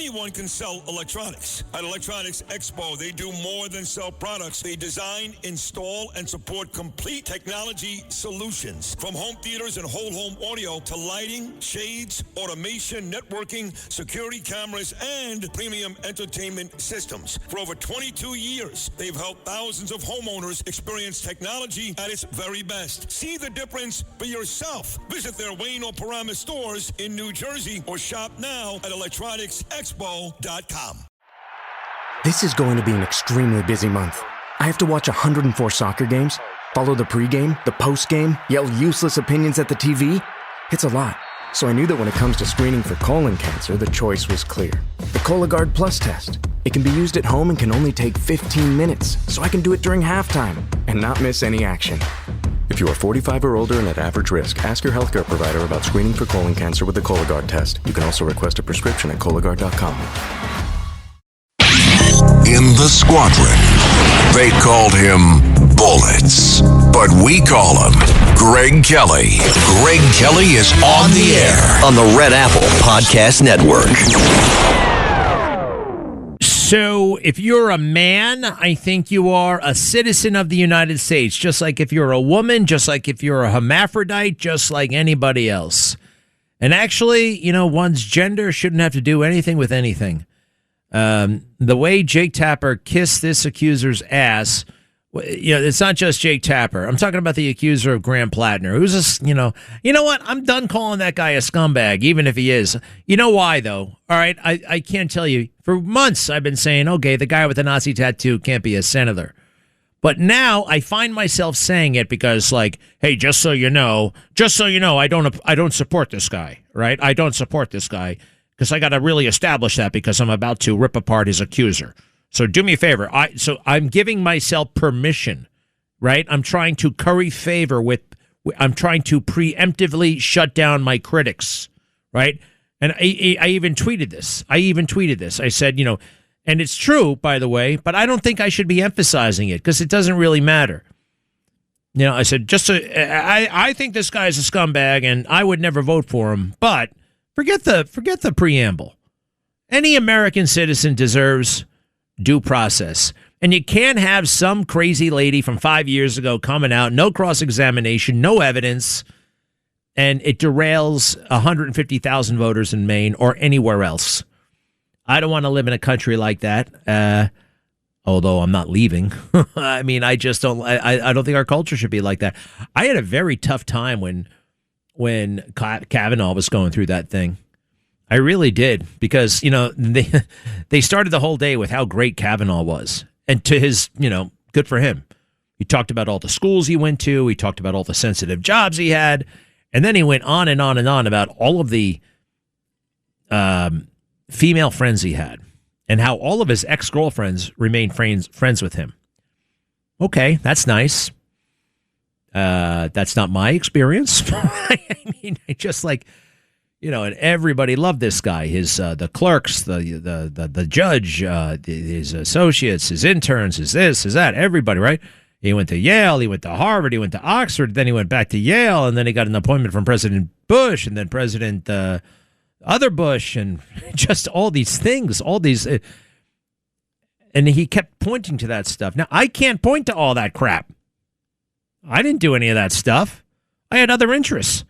Anyone can sell electronics. At Electronics Expo, they do more than sell products. They design, install, and support complete technology solutions. From home theaters and whole home audio to lighting, shades, automation, networking, security cameras, and premium entertainment systems. For over 22 years, they've helped thousands of homeowners experience technology at its very best. See the difference for yourself. Visit their Wayne or Paramus stores in New Jersey or shop now at electronicsexpo.com. This is going to be an extremely busy month. I have to watch 104 soccer games, follow the pregame, the postgame, yell useless opinions at the TV. It's a lot. So I knew that when it comes to screening for colon cancer, the choice was clear. The Cologuard Plus test. It can be used at home and can only take 15 minutes, so I can do it during halftime and not miss any action. If you are 45 or older and at average risk, ask your healthcare provider about screening for colon cancer with the Cologuard test. You can also request a prescription at Cologuard.com. In the squadron, they called him Bullets, but we call him Greg Kelly. Greg Kelly is on the air on the Red Apple Podcast Network. So if you're a man, I think you are a citizen of the United States, just like if you're a woman, just like if you're a hermaphrodite, just like anybody else. And actually, one's gender shouldn't have to do anything with anything. The way Jake Tapper kissed this accuser's ass, it's not just Jake Tapper. I'm talking about the accuser of Graham Plattner, who's you know what? I'm done calling that guy a scumbag, even if he is. You know why, though? All right, I can't tell you. For months, I've been saying, okay, the guy with the Nazi tattoo can't be a senator. But now I find myself saying it because, hey, just so you know, I don't support this guy, right? I don't support this guy because I got to really establish that because I'm about to rip apart his accuser. So do me a favor. I'm giving myself permission, right? I'm trying to curry favor I'm trying to preemptively shut down my critics, right? And I even tweeted this. I said, and it's true, by the way, but I don't think I should be emphasizing it because it doesn't really matter. I said, I think this guy's a scumbag and I would never vote for him, but forget the preamble. Any American citizen deserves due process. And you can't have some crazy lady from 5 years ago coming out, no cross-examination, no evidence, and it derails 150,000 voters in Maine or anywhere else. I don't want to live in a country like that, although I'm not leaving. I mean, I just don't. I don't think our culture should be like that. I had a very tough time when Kavanaugh was going through that thing. I really did because they started the whole day with how great Kavanaugh was, and to his good for him. He talked about all the schools he went to. He talked about all the sensitive jobs he had. And then he went on and on and on about all of the female friends he had and how all of his ex-girlfriends remained friends with him. Okay, that's nice. That's not my experience. I mean, and everybody loved this guy. His the clerks, the judge, his associates, his interns, his this, his that, everybody, right? He went to Yale, he went to Harvard, he went to Oxford, then he went back to Yale, and then he got an appointment from President Bush, and then President other Bush, and just all these things, and he kept pointing to that stuff. Now, I can't point to all that crap. I didn't do any of that stuff. I had other interests.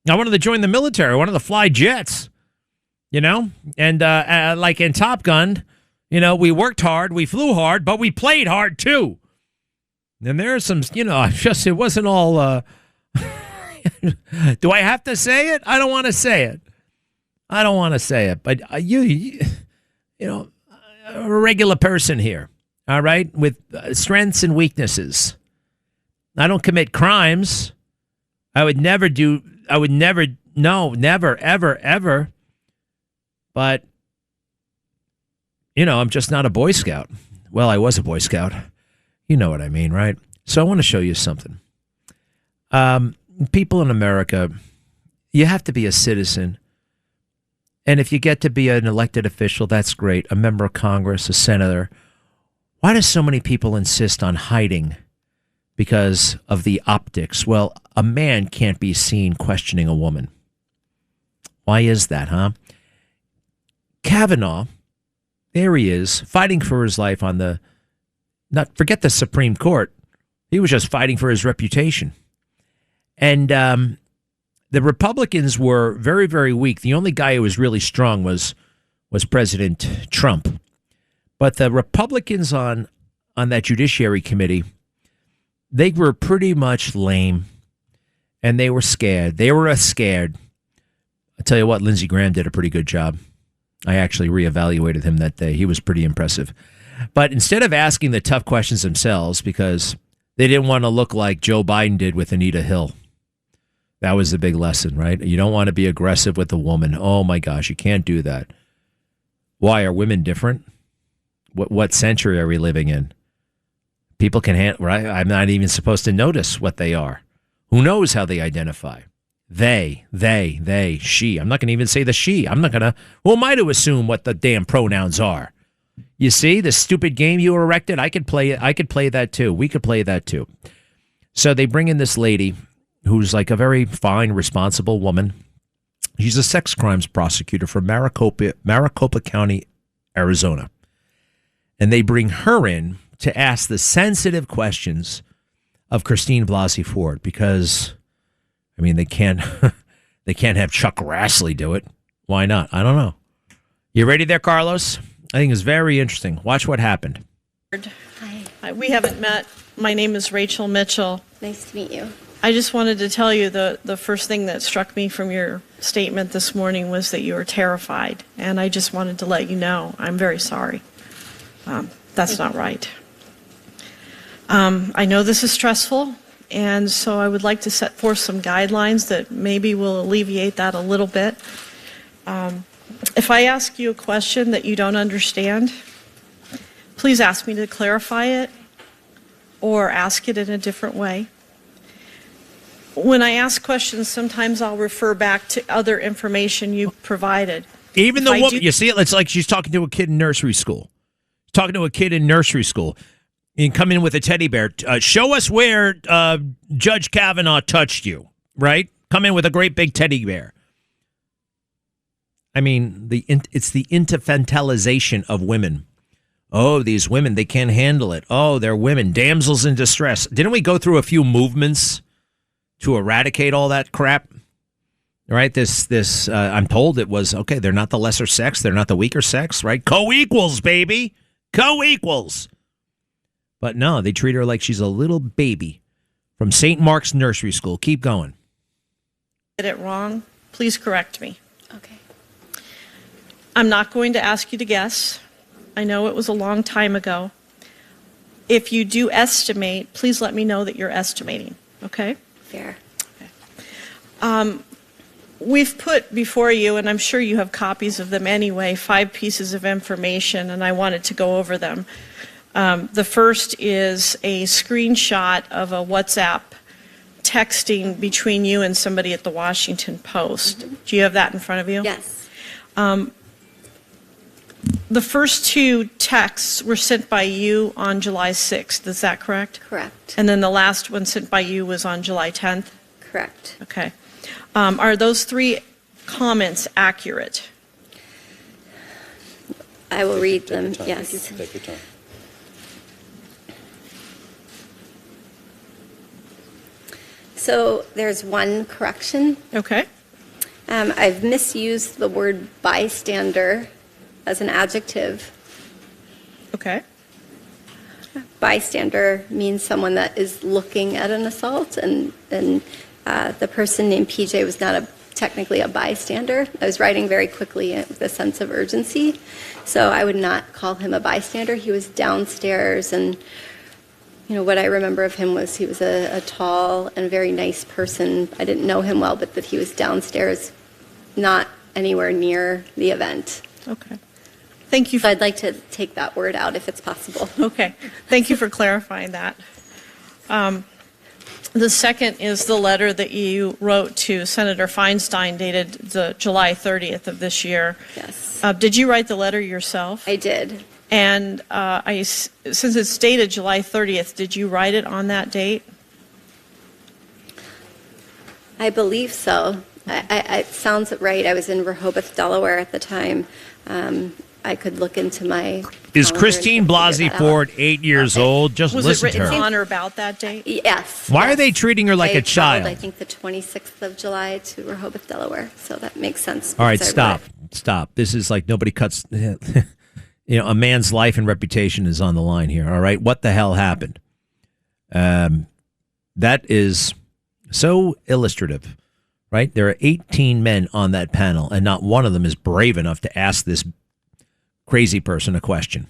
I wanted to join the military. I wanted to fly jets, and like in Top Gun, we worked hard, we flew hard, but we played hard too. And there are some, it wasn't all, do I have to say it? I don't want to say it. But a regular person here, all right, with strengths and weaknesses. I don't commit crimes. Never, ever, ever. But, I'm just not a Boy Scout. Well, I was a Boy Scout. You know what I mean, right? So I want to show you something. People in America, you have to be a citizen. And if you get to be an elected official, that's great. A member of Congress, a senator. Why do so many people insist on hiding because of the optics? Well, a man can't be seen questioning a woman. Why is that, huh? Kavanaugh there he is, fighting for his life on forget the Supreme Court. He was just fighting for his reputation. And the Republicans were very, very weak. The only guy who was really strong was President Trump. But the Republicans on that Judiciary Committee, they were pretty much lame, and they were scared. They were scared. I tell you what, Lindsey Graham did a pretty good job. I actually reevaluated him that day. He was pretty impressive. But instead of asking the tough questions themselves, because they didn't want to look like Joe Biden did with Anita Hill. That was the big lesson, right? You don't want to be aggressive with a woman. Oh, my gosh, you can't do that. Why? Are women different? What century are we living in? People can handle, right? I'm not even supposed to notice what they are. Who knows how they identify? They, she. I'm not going to even say the she. Who am I to assume what the damn pronouns are? You see, the stupid game you erected, I could play that too. We could play that too. So they bring in this lady who's like a very fine, responsible woman. She's a sex crimes prosecutor from Maricopa County, Arizona. And they bring her in to ask the sensitive questions of Christine Blasey Ford because, I mean, they can't have Chuck Grassley do it. Why not? I don't know. You ready there, Carlos? I think it's very interesting. Watch what happened. Hi. We haven't met. My name is Rachel Mitchell. Nice to meet you. I just wanted to tell you the first thing that struck me from your statement this morning was that you were terrified. And I just wanted to let you know I'm very sorry. That's not right. I know this is stressful, and so I would like to set forth some guidelines that maybe will alleviate that a little bit. If I ask you a question that you don't understand, please ask me to clarify it or ask it in a different way. When I ask questions, sometimes I'll refer back to other information you provided. Even the woman, you see it? It's like she's talking to a kid in nursery school. Talking to a kid in nursery school. And come in with a teddy bear. Show us where Judge Kavanaugh touched you, right? Come in with a great big teddy bear. I mean, it's the infantilization of women. Oh, these women, they can't handle it. Oh, they're women, damsels in distress. Didn't we go through a few movements to eradicate all that crap? Right? This I'm told it was, okay, they're not the lesser sex. They're not the weaker sex, right? Co-equals, baby. Co-equals. But no, they treat her like she's a little baby from St. Mark's Nursery School. Keep going. Did it wrong? Please correct me. Okay. I'm not going to ask you to guess. I know it was a long time ago. If you do estimate, please let me know that you're estimating, okay? Fair. We've put before you, and I'm sure you have copies of them anyway, 5 pieces of information, and I wanted to go over them. The first is a screenshot of a WhatsApp texting between you and somebody at the Washington Post. Mm-hmm. Do you have that in front of you? Yes. The first 2 texts were sent by you on July 6th. Is that correct? Correct. And then the last one sent by you was on July 10th? Correct. Okay. Are those 3 comments accurate? I will read them, yes. Take your time. So there's one correction. Okay. I've misused the word bystander as an adjective. Okay. Bystander means someone that is looking at an assault, and the person named PJ was not technically a bystander. I was writing very quickly with a sense of urgency, so I would not call him a bystander. He was downstairs, and what I remember of him was he was a tall and very nice person. I didn't know him well, but that he was downstairs, not anywhere near the event. Okay. Thank you. So I'd like to take that word out if it's possible. Okay. Thank you for clarifying that. The second is the letter that you wrote to Senator Feinstein dated the July 30th of this year. Yes. Did you write the letter yourself? I did. And since it's dated July 30th, did you write it on that date? I believe so. It sounds right. I was in Rehoboth, Delaware at the time. I could look into my. Is calendar Christine and figure Blasey that out. Ford 8 years old? Just Was listen it to written her. on or about that date? Yes. Why are yes. they treating her like I a child? traveled, I think the 26th of July to Rehoboth, Delaware. So that makes sense. All right, because I stop. read Stop. This is like nobody cuts. A man's life and reputation is on the line here. All right. What the hell happened? That is so illustrative, right? There are 18 men on that panel, and not one of them is brave enough to ask this crazy person a question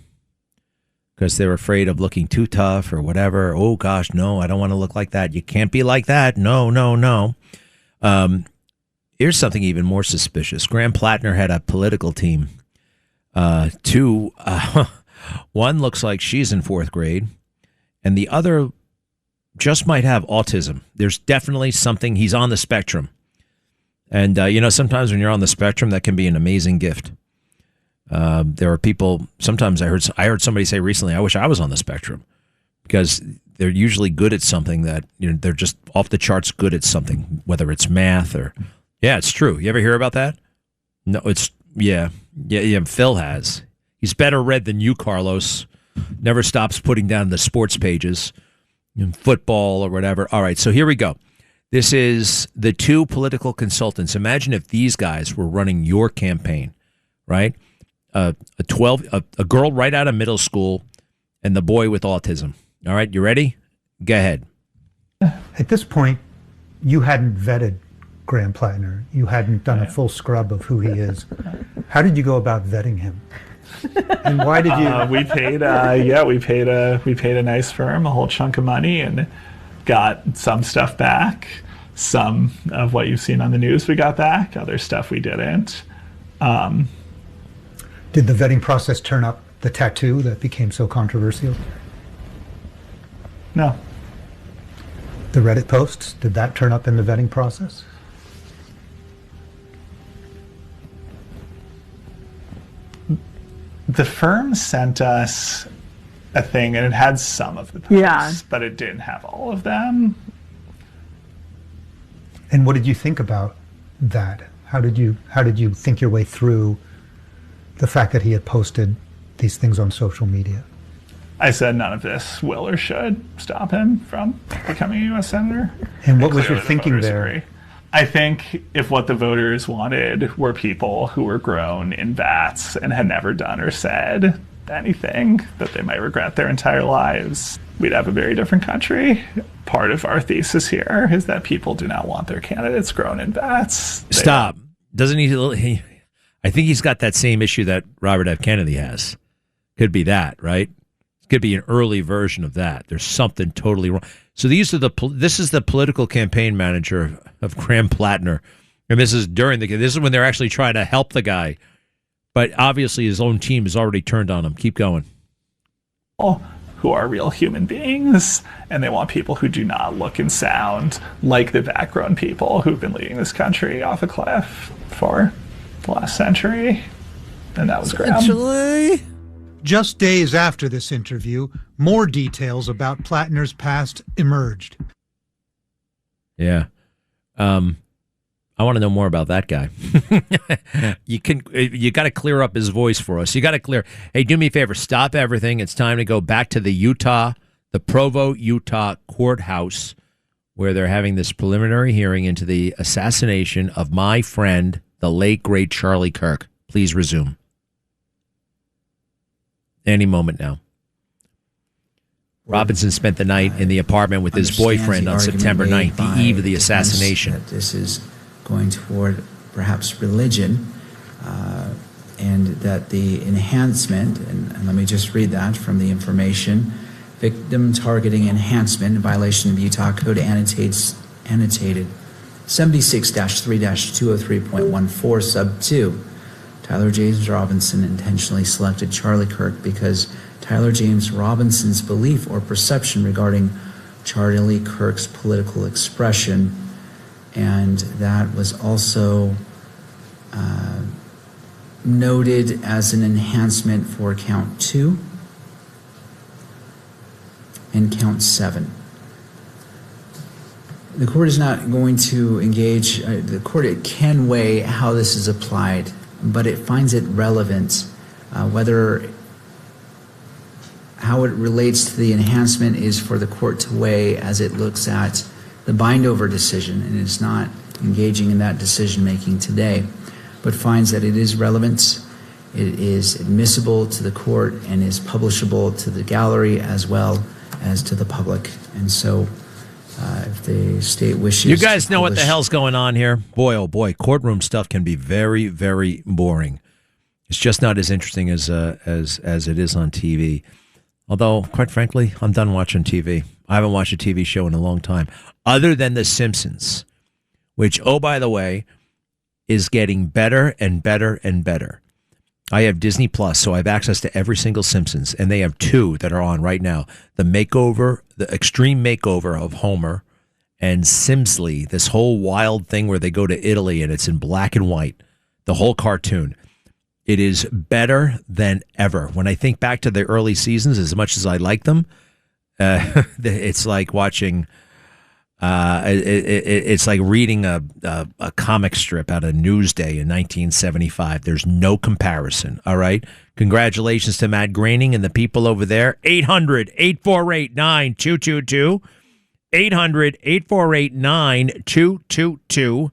because they're afraid of looking too tough or whatever. Oh, gosh, no, I don't want to look like that. You can't be like that. No, no, no. Here's something even more suspicious. Graham Plattner had a political team. One looks like she's in fourth grade, and the other just might have autism. There's definitely something. He's on the spectrum. And, sometimes when you're on the spectrum, that can be an amazing gift. There are people, sometimes I heard somebody say recently, I wish I was on the spectrum, because they're usually good at something that, they're just off the charts good at something, whether it's math or, yeah, it's true. You ever hear about that? No, yeah, Phil has. He's better read than you, Carlos. Never stops putting down the sports pages in football or whatever. All right, so here we go. This is the two political consultants. Imagine if these guys were running your campaign, right? A girl right out of middle school and the boy with autism. All right, you ready? Go ahead. At this point, you hadn't vetted Graham Plattner. You hadn't done a full scrub of who he is. How did you go about vetting him? And why did you? We paid a nice firm a whole chunk of money and got some stuff back. Some of what you've seen on the news we got back. Other stuff we didn't. Did the vetting process turn up the tattoo that became so controversial? No. The Reddit posts, did that turn up in the vetting process? The firm sent us a thing, and it had some of the posts, but it didn't have all of them. And what did you think about that? How did you think your way through the fact that he had posted these things on social media? I said none of this will or should stop him from becoming a U.S. Senator. And what was your thinking there? Agree. I think if what the voters wanted were people who were grown in vats and had never done or said anything that they might regret their entire lives, we'd have a very different country. Part of our thesis here is that people do not want their candidates grown in vats. Stop. Doesn't he? I think he's got that same issue that Robert F. Kennedy has. Could be that, right? Could be an early version of that. There's something totally wrong. So this is the political campaign manager of Graham Plattner, and this is when they're actually trying to help the guy, but obviously his own team has already turned on him. Keep going. Who are real human beings, and they want people who do not look and sound like the background people who've been leading this country off a cliff for the last century, and that was Graham. Just days after this interview, more details about Plattner's past emerged. Yeah. I want to know more about that guy. You got to clear up his voice for us. Hey, do me a favor, stop everything. It's time to go back to the Provo, Utah courthouse, where they're having this preliminary hearing into the assassination of my friend, the late, great Charlie Kirk. Please resume. Any moment now. Robinson spent the night in the apartment with his boyfriend on September 9th, the eve of the assassination. That this is going toward perhaps religion, and that the enhancement, and let me just read that from the information, victim targeting enhancement in violation of Utah Code annotated 76-3-203.14 sub 2. Tyler James Robinson intentionally selected Charlie Kirk because Tyler James Robinson's belief or perception regarding Charlie Kirk's political expression, and that was also noted as an enhancement for count 2 and count 7. The court is not going to engage, it can weigh how this is applied, but it finds it relevant How it relates to the enhancement is for the court to weigh as it looks at the bind-over decision and is not engaging in that decision-making today, but finds that it is relevant, it is admissible to the court, and is publishable to the gallery as well as to the public. And so if the state wishes You guys know what the publish- hell's going on here? Boy, oh boy, courtroom stuff can be very, very boring. It's just not as interesting as it is on TV. Although, quite frankly, I'm done watching TV. I haven't watched a TV show in a long time, other than The Simpsons, which, oh, by the way, is getting better and better and better. I have Disney Plus, so I have access to every single Simpsons, and they have 2 that are on right now. The extreme makeover of Homer, and Simsley, this whole wild thing where they go to Italy and it's in black and white, the whole cartoon. It is better than ever. When I think back to the early seasons, as much as I like them, it's like watching, it's like reading a comic strip out of Newsday in 1975. There's no comparison, all right? Congratulations to Matt Groening and the people over there. 800-848-9222. 800-848-9222.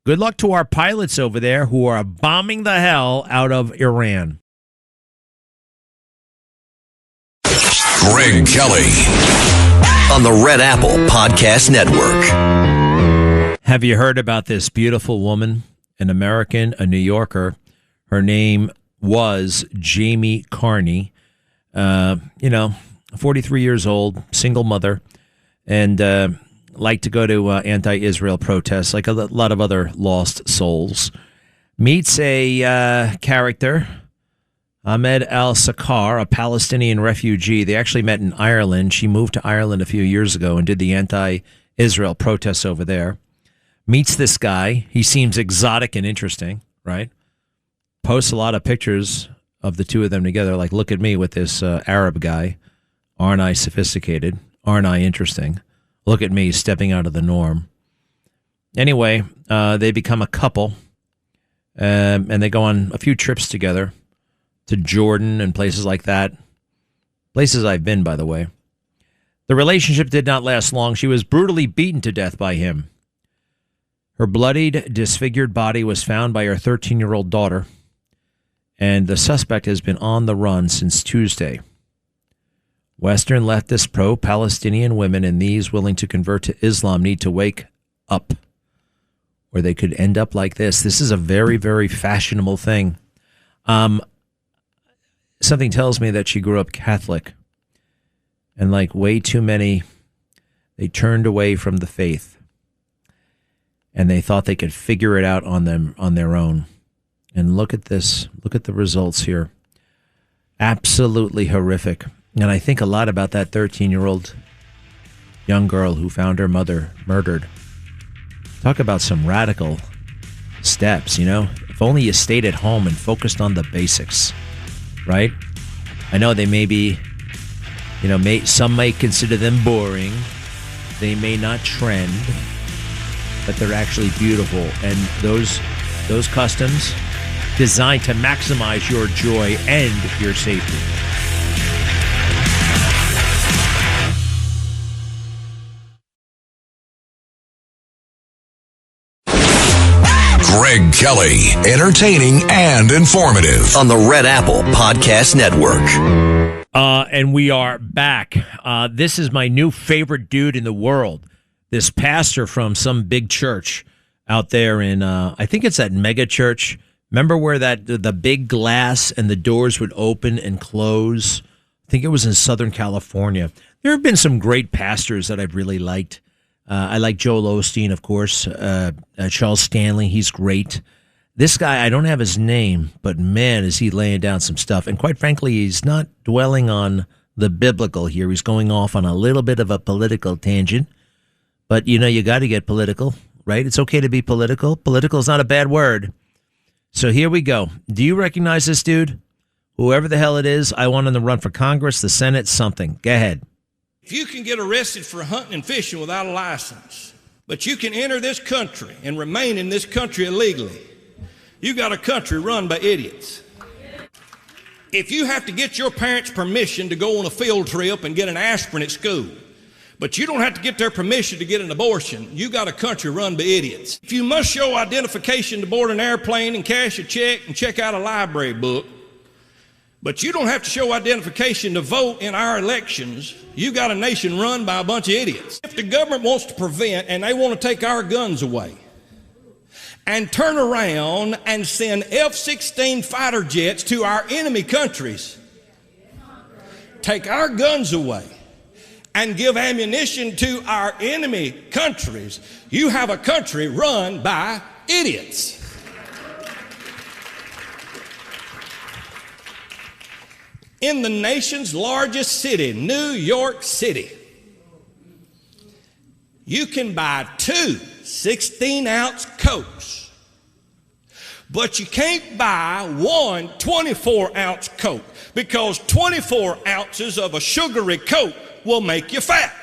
Good luck to our pilots over there who are bombing the hell out of Iran. Greg Kelly on the Red Apple Podcast Network. Have you heard about this beautiful woman, an American, a New Yorker? Her name was Jamie Carney. 43 years old, single mother, and like to go to anti-Israel protests like a lot of other lost souls. Meets a character, Ahmed al-Sakar, a Palestinian refugee. They actually met in Ireland. She moved to Ireland a few years ago and did the anti-Israel protests over there. Meets this guy. He seems exotic and interesting, right? Posts a lot of pictures of the two of them together, like, look at me with this Arab guy. Aren't I sophisticated? Aren't I interesting? Look at me stepping out of the norm. Anyway, they become a couple, and they go on a few trips together to Jordan and places like that. Places I've been, by the way. The relationship did not last long. She was brutally beaten to death by him. Her bloodied, disfigured body was found by her 13-year-old daughter, and the suspect has been on the run since Tuesday. Western leftist pro-Palestinian women and these willing to convert to Islam need to wake up, or they could end up like this. This is a very, very fashionable thing. Something tells me that she grew up Catholic, and like way too many, they turned away from the faith, and they thought they could figure it out on their own. And look at this. Look at the results here. Absolutely horrific. And I think a lot about that 13-year-old young girl who found her mother murdered. Talk about some radical steps, you know? If only you stayed at home and focused on the basics, right? I know they may be, some may consider them boring. They may not trend, but they're actually beautiful. And those customs designed to maximize your joy and your safety. Greg Kelly, entertaining and informative on the Red Apple Podcast Network. And we are back. This is my new favorite dude in the world. This pastor from some big church out there in, I think it's that mega church. Remember where the big glass and the doors would open and close? I think it was in Southern California. There have been some great pastors that I've really liked. I like Joel Osteen, of course. Charles Stanley, he's great. This guy, I don't have his name, but man, is he laying down some stuff. And quite frankly, he's not dwelling on the biblical here. He's going off on a little bit of a political tangent. But, you got to get political, right? It's okay to be political. Political is not a bad word. So here we go. Do you recognize this dude? Whoever the hell it is, I want him to run for Congress, the Senate, something. Go ahead. If you can get arrested for hunting and fishing without a license, but you can enter this country and remain in this country illegally, you got a country run by idiots. If you have to get your parents' permission to go on a field trip and get an aspirin at school, but you don't have to get their permission to get an abortion, you got a country run by idiots. If you must show identification to board an airplane and cash a check and check out a library book, but you don't have to show identification to vote in our elections, you got a nation run by a bunch of idiots. If the government wants to prevent and they want to take our guns away and turn around and send F-16 fighter jets to our enemy countries, take our guns away, and give ammunition to our enemy countries, you have a country run by idiots. In the nation's largest city, New York City, you can buy 2 16-ounce Cokes, but you can't buy 1 24-ounce Coke, because 24 ounces of a sugary Coke will make you fat.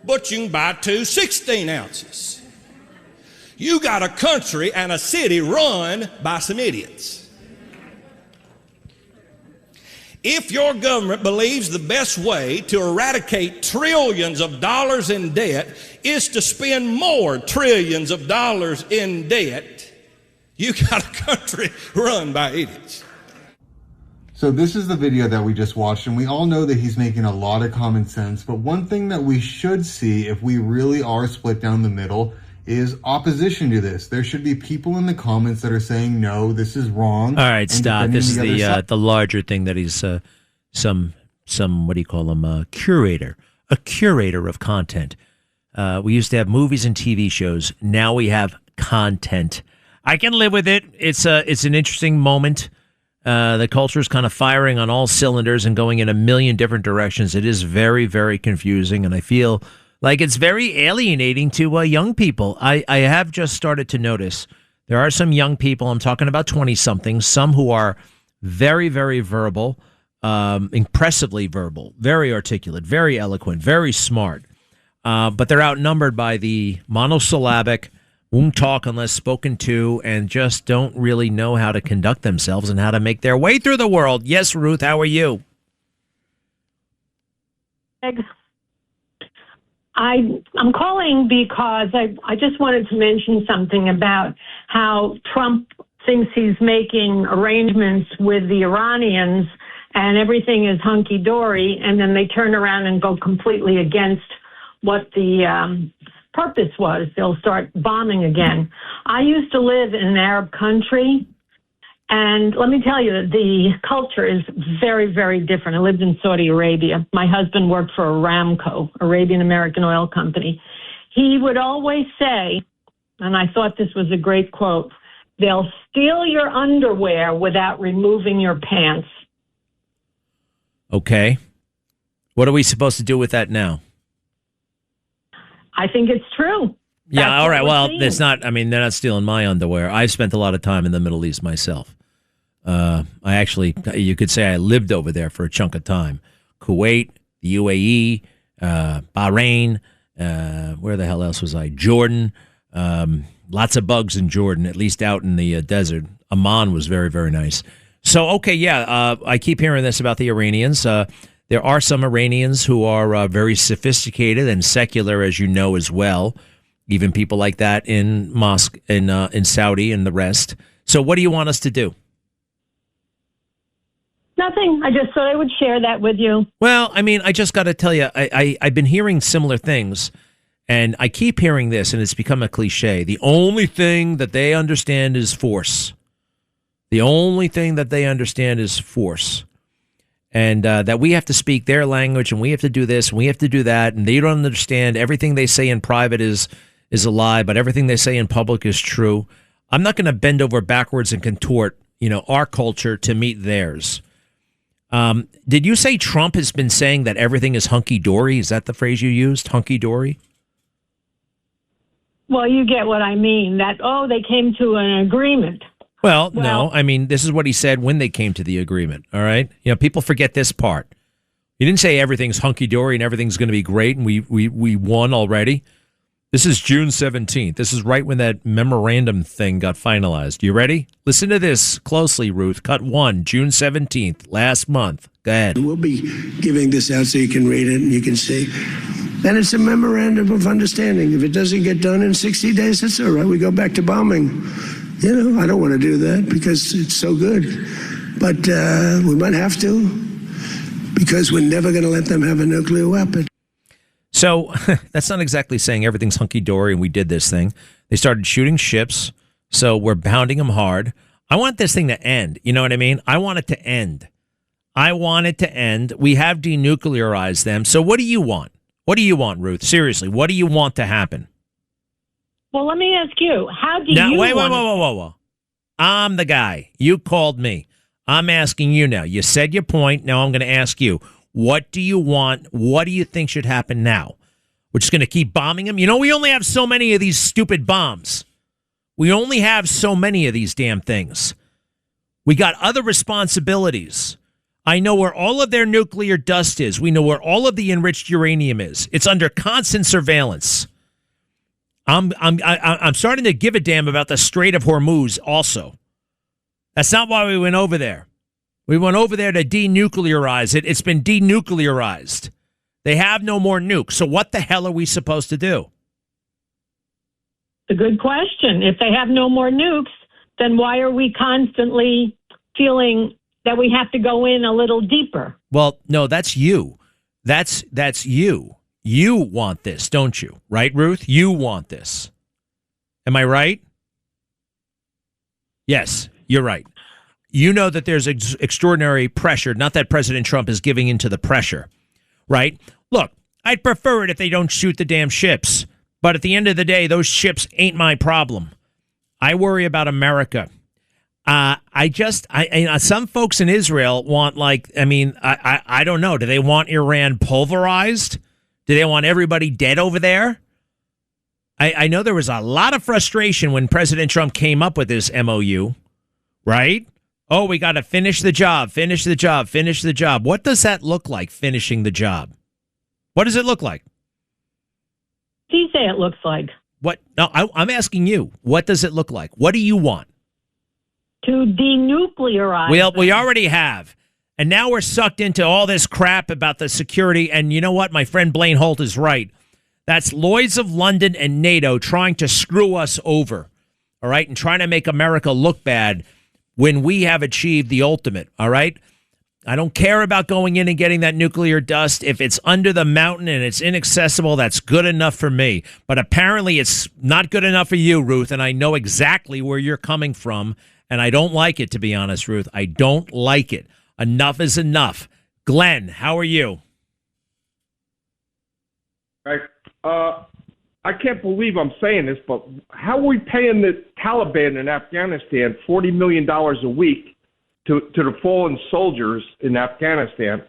But you can buy 2 16 ounces. You got a country and a city run by some idiots. If your government believes the best way to eradicate trillions of dollars in debt is to spend more trillions of dollars in debt, you got a country run by idiots. So this is the video that we just watched, and we all know that he's making a lot of common sense, but one thing that we should see if we really are split down the middle is opposition to this. There should be people in the comments that are saying, no, this is wrong. All right, stop. This is the larger thing that he's some what do you call him? A curator of content. We used to have movies and TV shows. Now we have content. I can live with it. It's an interesting moment. The culture is kind of firing on all cylinders and going in a million different directions. It is very, very confusing, and I feel like it's very alienating to young people. I have just started to notice there are some young people, I'm talking about 20-somethings, some who are very, very verbal, impressively verbal, very articulate, very eloquent, very smart, but they're outnumbered by the monosyllabic, won't talk unless spoken to, and just don't really know how to conduct themselves and how to make their way through the world. Yes, Ruth, how are you? I'm calling because I just wanted to mention something about how Trump thinks he's making arrangements with the Iranians and everything is hunky-dory, and then they turn around and go completely against what the purpose was. They'll start bombing again. I used to live in an Arab country, and let me tell you, the culture is very, very different. I lived in Saudi Arabia. My husband worked for Aramco, Arabian American Oil Company. He would always say, and I thought this was a great quote, they'll steal your underwear without removing your pants. Okay. What are we supposed to do with that now? I think it's true. Yeah, all right. Well, it's not, I mean, they're not stealing my underwear. I've spent a lot of time in the Middle East myself. I actually, you could say I lived over there for a chunk of time. Kuwait, the UAE, Bahrain, where the hell else was I? Jordan. Lots of bugs in Jordan, at least out in the desert. Amman was very, very nice. So, okay, yeah, I keep hearing this about the Iranians. There are some Iranians who are very sophisticated and secular, as you know, as well. Even people like that in Mosque, in Saudi and the rest. So what do you want us to do? Nothing. I just thought I would share that with you. Well, I mean, I just got to tell you, I've been hearing similar things, and I keep hearing this, and it's become a cliche. The only thing that they understand is force. The only thing that they understand is force. And that we have to speak their language, and we have to do this, and we have to do that, and they don't understand everything they say in private is a lie, but everything they say in public is true. I'm not going to bend over backwards and contort, our culture to meet theirs. Did you say Trump has been saying that everything is hunky-dory? Is that the phrase you used, hunky-dory? Well, you get what I mean, that, they came to an agreement. Well, no, I mean, this is what he said when they came to the agreement, all right? People forget this part. He didn't say everything's hunky-dory and everything's going to be great and we won already. This is June 17th. This is right when that memorandum thing got finalized. You ready? Listen to this closely, Ruth. Cut 1, June 17th, last month. Go ahead. We'll be giving this out so you can read it and you can see. And it's a memorandum of understanding. If it doesn't get done in 60 days, it's all right. We go back to bombing. You know, I don't want to do that because it's so good. But we might have to because we're never going to let them have a nuclear weapon. So that's not exactly saying everything's hunky-dory and we did this thing. They started shooting ships, so we're pounding them hard. I want this thing to end. You know what I mean? I want it to end. I want it to end. We have denuclearized them. So what do you want? What do you want, Ruth? Seriously, what do you want to happen? Well, let me ask you, how do Now, you wait, want whoa. I'm the guy. You called me. I'm asking you now. You said your point. Now I'm going to ask you. What do you want? What do you think should happen now? We're just going to keep bombing them? You know, we only have so many of these stupid bombs. We only have so many of these damn things. We got other responsibilities. I know where all of their nuclear dust is. We know where all of the enriched uranium is. It's under constant surveillance. I'm starting to give a damn about the Strait of Hormuz also. That's not why we went over there. We went over there to denuclearize it. It's been denuclearized. They have no more nukes. So what the hell are we supposed to do? A good question. If they have no more nukes, then why are we constantly feeling that we have to go in a little deeper? Well, no, that's you. That's you. You want this, don't you? Right, Ruth? You want this. Am I right? Yes, you're right. You know that there's extraordinary pressure, not that President Trump is giving into the pressure, right? Look, I'd prefer it if they don't shoot the damn ships. But at the end of the day, those ships ain't my problem. I worry about America. Some folks in Israel want I don't know. Do they want Iran pulverized? Do they want everybody dead over there? I know there was a lot of frustration when President Trump came up with this MOU, right? Oh, we got to finish the job. What does that look like, finishing the job? What does it look like? He say it looks like. What? No, I'm asking you. What does it look like? What do you want? To denuclearize. Well, we already have. And now we're sucked into all this crap about the security. And you know what? My friend Blaine Holt is right. That's Lloyds of London and NATO trying to screw us over. All right? And trying to make America look bad when we have achieved the ultimate. All right? I don't care about going in and getting that nuclear dust. If it's under the mountain and it's inaccessible, that's good enough for me. But apparently it's not good enough for you, Ruth, and I know exactly where you're coming from, and I don't like it, to be honest, Ruth. I don't like it. Enough is enough. Glenn, how are you? I can't believe I'm saying this, but how are we paying the Taliban in Afghanistan $40 million a week to the fallen soldiers in Afghanistan?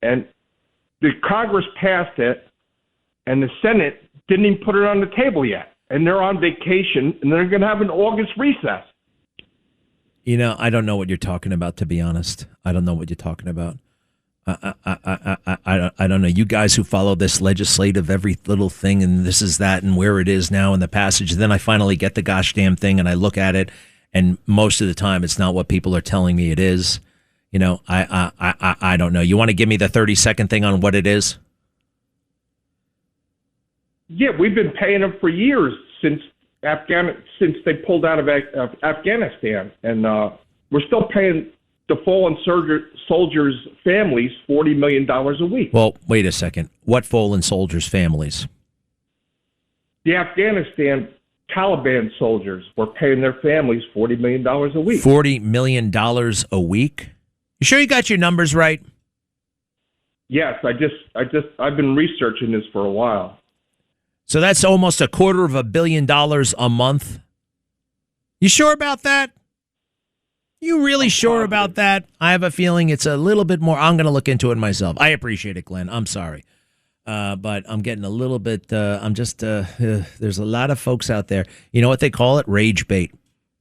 And the Congress passed it, and the Senate didn't even put it on the table yet. And they're on vacation, and they're going to have an August recess. You know, I don't know what you're talking about, to be honest. I don't know what you're talking about. I don't know. You guys who follow this legislative, every little thing, and this is that, and where it is now in the passage. Then I finally get the gosh damn thing, and I look at it, and most of the time, it's not what people are telling me it is. You know, I don't know. You want to give me the 30-second thing on what it is? Yeah, we've been paying them for years since they pulled out of Afghanistan, and we're still paying the fallen soldiers' families $40 million a week. Well, wait a second. What fallen soldiers' families? The Afghanistan Taliban soldiers were paying their families $40 million a week. $40 million a week? You sure you got your numbers right? Yes, I've been researching this for a while. So that's almost $250 million a month. You sure about that? You really sure about that? I have a feeling it's a little bit more. I'm going to look into it myself. I appreciate it, Glenn. I'm sorry. But I'm getting a little bit, there's a lot of folks out there. You know what they call it? Rage bait.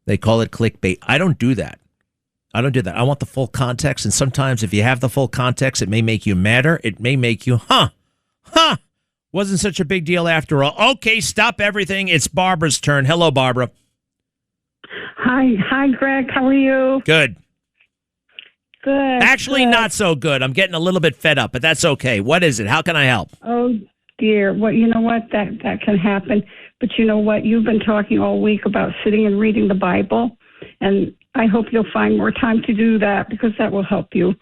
They call it clickbait. I don't do that. I want the full context. And sometimes if you have the full context, it may make you madder. It may make you, Wasn't such a big deal after all. Okay, stop everything. It's Barbara's turn. Hello, Barbara. Hi, Greg. How are you? Good. Good. Actually, good. not so good. I'm getting a little bit fed up, but that's okay. What is it? How can I help? Oh dear. Well, you know what? That can happen. But you know what? You've been talking all week about sitting and reading the Bible, and I hope you'll find more time to do that because that will help you.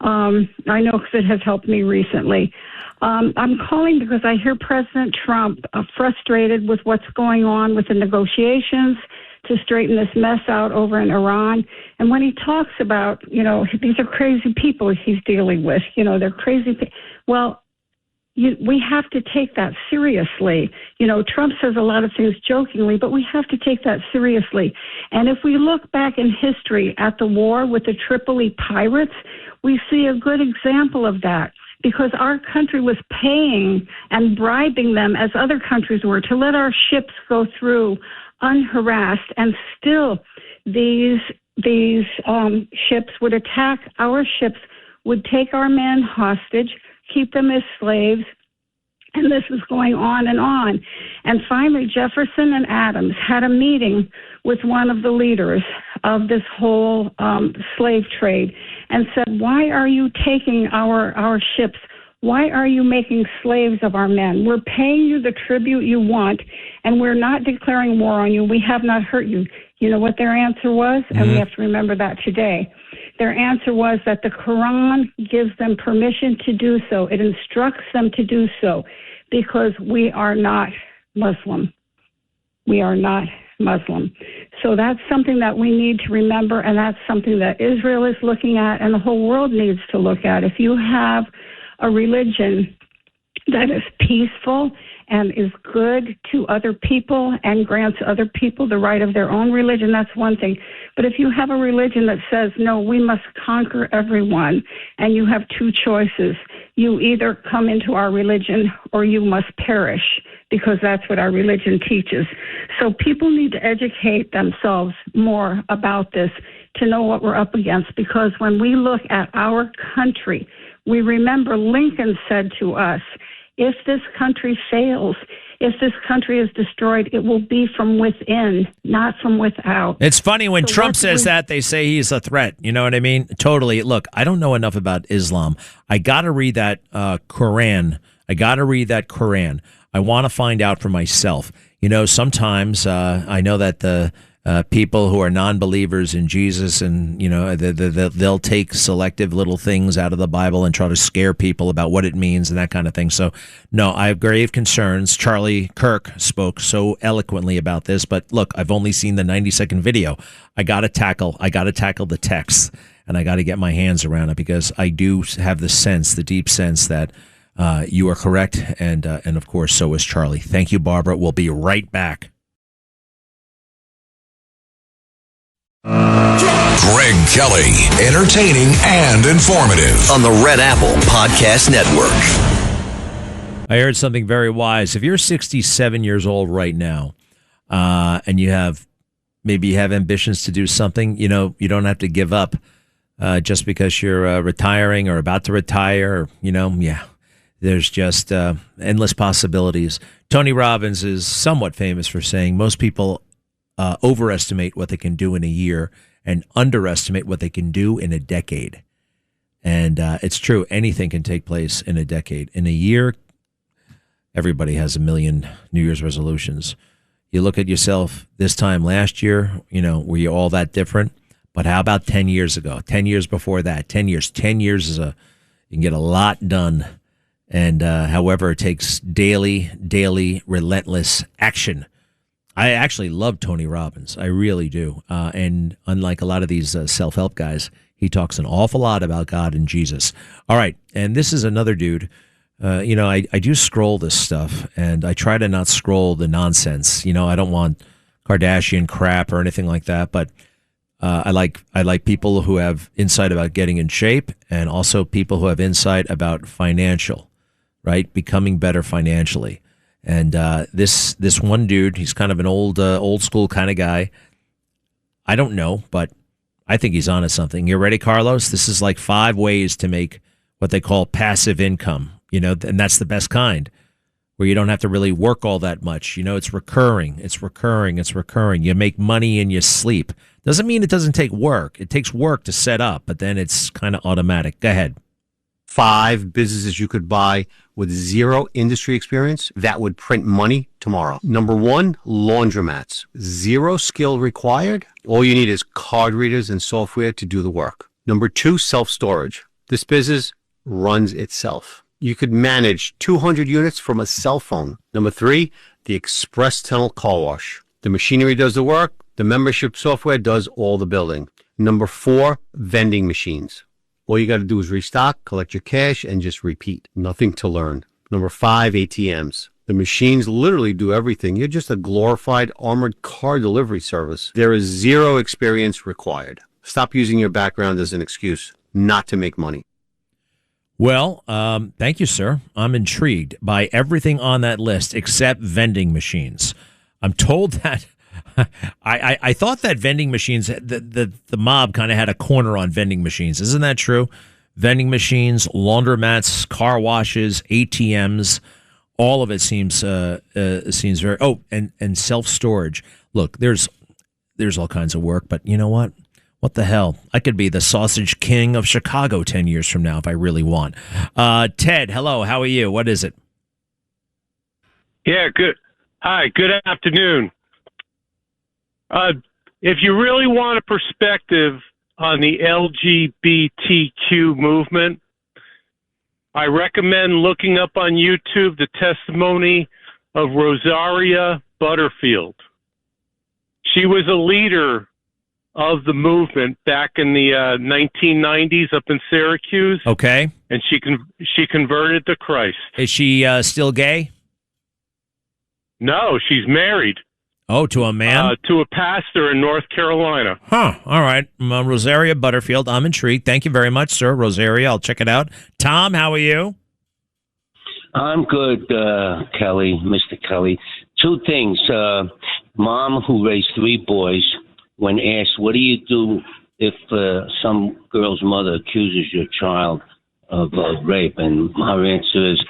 I know because it has helped me recently. I'm calling because I hear President Trump frustrated with what's going on with the negotiations to straighten this mess out over in Iran. And when he talks about, these are crazy people he's dealing with, they're crazy. Well, we have to take that seriously. Trump says a lot of things jokingly, but we have to take that seriously. And if we look back in history at the war with the Tripoli pirates, we see a good example of that because our country was paying and bribing them, as other countries were, to let our ships go through unharassed, and still these ships would attack our ships, would take our men hostage, keep them as slaves, and this was going on and on. And finally, Jefferson and Adams had a meeting with one of the leaders of this whole slave trade and said, why are you taking our ships? Why are you making slaves of our men? We're paying you the tribute you want, and we're not declaring war on you. We have not hurt you. You know what their answer was? Mm-hmm. And we have to remember that today. Their answer was that the Quran gives them permission to do so. It instructs them to do so because we are not Muslim. We are not Muslim. So that's something that we need to remember, and that's something that Israel is looking at and the whole world needs to look at. If you have a religion that is peaceful and is good to other people and grants other people the right of their own religion, that's one thing. But if you have a religion that says, no, we must conquer everyone, and you have two choices, you either come into our religion or you must perish, because that's what our religion teaches. So people need to educate themselves more about this to know what we're up against, because when we look at our country, we remember Lincoln said to us, if this country fails, if this country is destroyed, it will be from within, not from without. It's funny when Trump says that, they say he's a threat. You know what I mean? Totally. Look, I don't know enough about Islam. I got to read that Quran. I want to find out for myself. Sometimes I know that the people who are non-believers in Jesus, and they'll take selective little things out of the Bible and try to scare people about what it means and that kind of thing. So, no, I have grave concerns. Charlie Kirk spoke so eloquently about this, but look, I've only seen the 90-second video. I got to tackle the text, and I got to get my hands around it, because I do have the deep sense that you are correct, and of course, so is Charlie. Thank you, Barbara. We'll be right back. Greg Kelly, entertaining and informative on the Red Apple Podcast Network. I heard something very wise. If you're 67 years old right now, and you have ambitions to do something, you don't have to give up just because you're retiring or about to retire. There's just endless possibilities. Tony Robbins is somewhat famous for saying most people overestimate what they can do in a year and underestimate what they can do in a decade. And it's true. Anything can take place in a decade. In a year, everybody has a million New Year's resolutions. You look at yourself this time last year, were you all that different? But how about 10 years ago? 10 years before that? 10 years. 10 years you can get a lot done. And however, it takes daily, relentless action. I actually love Tony Robbins. I really do. And unlike a lot of these self-help guys, he talks an awful lot about God and Jesus. All right. And this is another dude. I do scroll this stuff, and I try to not scroll the nonsense. I don't want Kardashian crap or anything like that. But I like people who have insight about getting in shape, and also people who have insight about financial, right? Becoming better financially. And this one dude, he's kind of an old school kind of guy. I don't know, but I think he's onto something. You ready, Carlos? This is like 5 ways to make what they call passive income, and that's the best kind. where you don't have to really work all that much. It's recurring. It's recurring. It's recurring. You make money in your sleep. Doesn't mean it doesn't take work. It takes work to set up, but then it's kind of automatic. Go ahead. 5 businesses you could buy with 0 industry experience that would print money tomorrow. Number 1, laundromats. 0 skill required. All you need is card readers and software to do the work. Number 2, self-storage. This business runs itself. You could manage 200 units from a cell phone. Number 3, the express tunnel car wash. The machinery does the work. The membership software does all the building. Number 4, vending machines. All you got to do is restock, collect your cash, and just repeat. Nothing to learn. Number 5, ATMs. The machines literally do everything. You're just a glorified armored car delivery service. There is 0 experience required. Stop using your background as an excuse not to make money. Well, thank you, sir. I'm intrigued by everything on that list except vending machines. I'm told that I thought that vending machines, the mob kind of had a corner on vending machines. Isn't that true? Vending machines, laundromats, car washes, ATMs, all of it seems very. Oh, and self-storage. Look, there's all kinds of work, but you know what? What the hell? I could be the sausage king of Chicago 10 years from now if I really want. Ted, hello. How are you? What is it? Yeah, good. Hi, good afternoon. If you really want a perspective on the LGBTQ movement, I recommend looking up on YouTube the testimony of Rosaria Butterfield. She was a leader of the movement back in the 1990s up in Syracuse. Okay. And she converted to Christ. Is she still gay? No, she's married. Oh, to a man? To a pastor in North Carolina. Huh. All right. Rosaria Butterfield. I'm intrigued. Thank you very much, sir. Rosaria, I'll check it out. Tom, how are you? I'm good, Kelly, Mr. Kelly. 2 things. Mom, who raised 3 boys, when asked, what do you do if some girl's mother accuses your child of rape? And her answer is,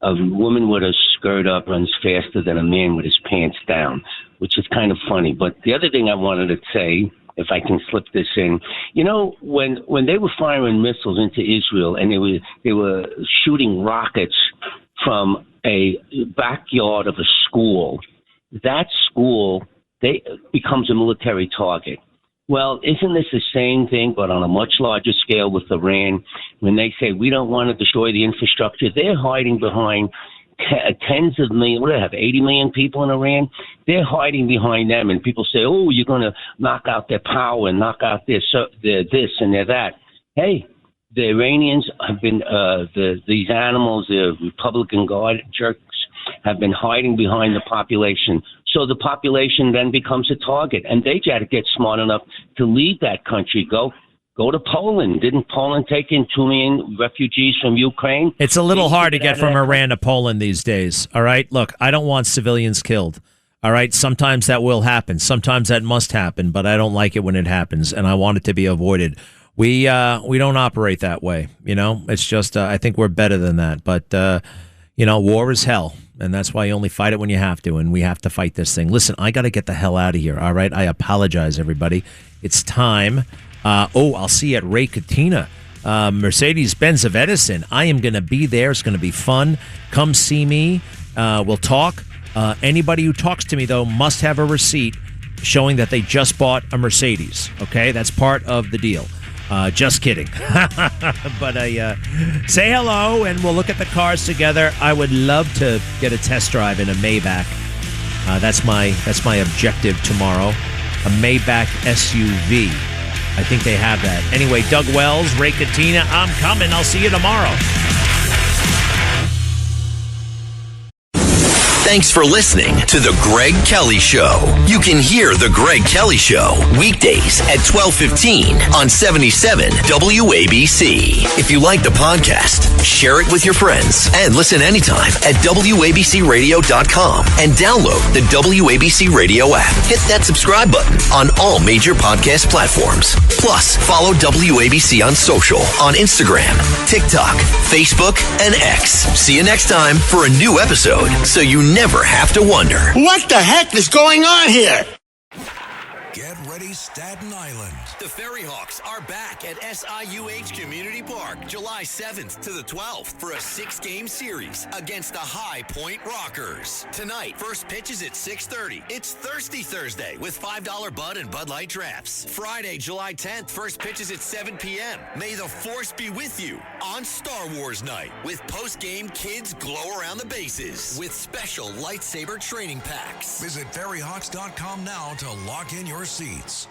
a woman with a skirt up runs faster than a man with his pants down, which is kind of funny. But the other thing I wanted to say, if I can slip this in, when they were firing missiles into Israel and they were shooting rockets from a backyard of a school, that school becomes a military target. Well, isn't this the same thing, but on a much larger scale with Iran? When they say we don't want to destroy the infrastructure, they're hiding behind tens of millions. What do they have, 80 million people in Iran? They're hiding behind them, and people say, oh, you're going to knock out their power and knock out their this and their that. Hey, the Iranians have been, these animals, the Republican Guard jerks, have been hiding behind the population. So the population then becomes a target, and they got to get smart enough to leave that country. Go to Poland. Didn't Poland take in 2 million refugees from Ukraine? It's a little hard to get from Iran to Poland these days. All right, look, I don't want civilians killed. All right, sometimes that will happen. Sometimes that must happen, but I don't like it when it happens, and I want it to be avoided. We don't operate that way. It's just I think we're better than that. But war is hell. And that's why you only fight it when you have to, and we have to fight this thing. Listen, I got to get the hell out of here, all right? I apologize, everybody. It's time. I'll see you at Ray Katina, Mercedes-Benz of Edison. I am going to be there. It's going to be fun. Come see me. We'll talk. Anybody who talks to me, though, must have a receipt showing that they just bought a Mercedes, okay? That's part of the deal. Just kidding. But say hello, and we'll look at the cars together. I would love to get a test drive in a Maybach. That's my objective tomorrow. A Maybach SUV. I think they have that. Anyway, Doug Wells, Ray Katina, I'm coming. I'll see you tomorrow. Thanks for listening to The Greg Kelly Show. You can hear The Greg Kelly Show weekdays at 12:15 on 77 WABC. If you like the podcast, share it with your friends and listen anytime at WABCRadio.com and download the WABC Radio app. Hit that subscribe button on all major podcast platforms. Plus, follow WABC on social on Instagram, TikTok, Facebook, and X. See you next time for a new episode so you never have to wonder. What the heck is going on here? Get ready, Staten Island. The Ferry Hawks are back at SIUH Community Park July 7th to the 12th for a 6-game series against the High Point Rockers. Tonight, first pitch is at 6:30. It's Thirsty Thursday with $5 Bud and Bud Light Traps. Friday, July 10th, first pitch is at 7 p.m. May the Force be with you on Star Wars Night with post-game kids glow around the bases with special lightsaber training packs. Visit ferryhawks.com now to lock in your seats.